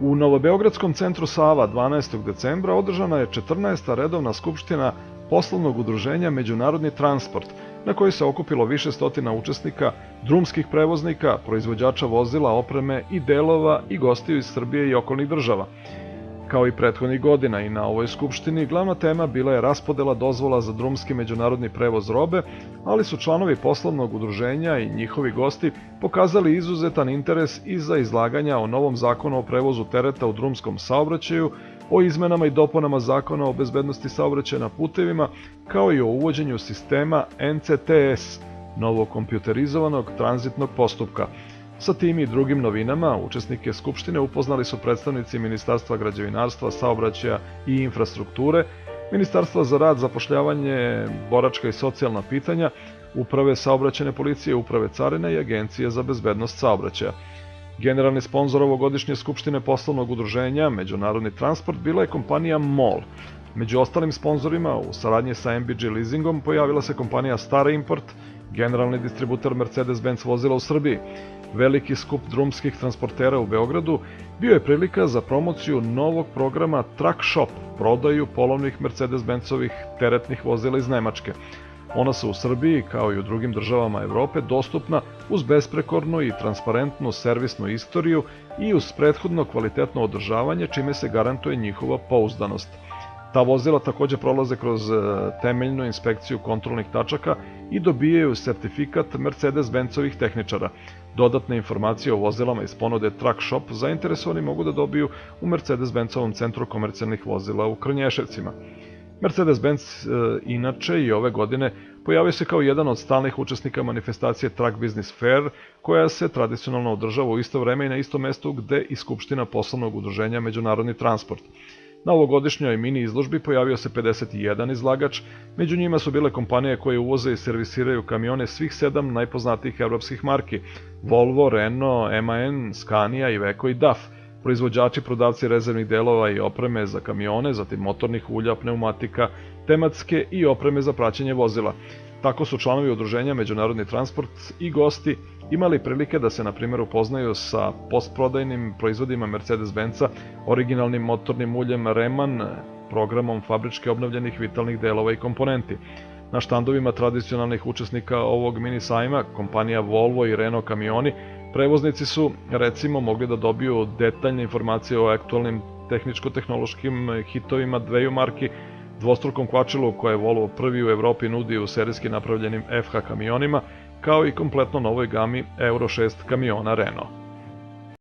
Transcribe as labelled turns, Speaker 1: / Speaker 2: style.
Speaker 1: U Novobeogradskom centru Sava 12. decembra održana je 14. redovna skupština poslovnog udruženja Međunarodni transport, na kojoj se okupilo više stotina učesnika, drumskih prevoznika, proizvođača vozila, opreme i delova i gostiju iz Srbije i okolnih država. Kao i prethodnih godina i na ovoj skupštini, glavna tema bila je raspodela dozvola za drumski međunarodni prevoz robe, ali su članovi poslovnog udruženja i njihovi gosti pokazali izuzetan interes i za izlaganja o novom zakonu o prevozu tereta u drumskom saobraćaju, o izmenama i dopunama zakona o bezbednosti saobraćaja na putevima, kao i o uvođenju sistema NCTS, novog kompjuterizovanog tranzitnog postupka. Sa tim i drugim novinama, učesnike Skupštine upoznali su predstavnici Ministarstva građevinarstva, saobraćaja i infrastrukture, Ministarstva za rad, zapošljavanje, boračka i socijalna pitanja, Uprave saobraćajne policije, Uprave carine i Agencije za bezbednost saobraćaja. Generalni sponzor ovogodišnje Skupštine poslovnog udruženja Međunarodni transport bila je kompanija MOL. Među ostalim sponzorima, u saradnji sa MBG Leasingom, pojavila se kompanija Star Import, generalni distributer Mercedes-Benz vozila u Srbiji. Veliki skup drumskih transportera u Beogradu bio je prilika za promociju novog programa Truck Shop, prodaju polovnih Mercedes-Benzovih teretnih vozila iz Nemačke. Ona su u Srbiji, kao i u drugim državama Evrope, dostupna uz besprekornu i transparentnu servisnu istoriju i uz prethodno kvalitetno održavanje, čime se garantuje njihova pouzdanost. Ta vozila takođe prolaze kroz temeljnu inspekciju kontrolnih tačaka i dobijaju sertifikat Mercedes-Benzovih tehničara. Dodatne informacije o vozilama iz ponude Truck Shop zainteresovani mogu da dobiju u Mercedes-Benzovom centru komercijalnih vozila u Krnješevcima. Mercedes-Benz inače i ove godine pojavio se kao jedan od stalnih učesnika manifestacije Truck Business Fair, koja se tradicionalno održava u isto vreme i na istom mestu gde i Skupština poslovnog udruženja Međunarodni transport. Na ovogodišnjoj mini izložbi pojavio se 51 izlagač, među njima su bile kompanije koje uvoze i servisiraju kamione svih 7 najpoznatijih evropskih marki: Volvo, Renault, MAN, Scania, Iveco i DAF, proizvođači, prodavci rezervnih delova i opreme za kamione, zatim motornih ulja, pneumatika, tematske i opreme za praćenje vozila. Tako su članovi udruženja Međunarodni transport i gosti imali prilike da se, na primjer, upoznaju sa postprodajnim proizvodima Mercedes-Benza, originalnim motornim uljem Reman, programom fabrički obnovljenih vitalnih delova i komponenti. Na štandovima tradicionalnih učesnika ovog mini sajma, kompanija Volvo i Renault kamioni, prevoznici su, recimo, mogli da dobiju detaljne informacije o aktualnim tehničko-tehnološkim hitovima dveju marki, dvostrukom kvačilu koje Volvo prvi u Evropi nudi u serijski napravljenim FH kamionima, kao i kompletno novoj gami Euro 6 kamiona Renault.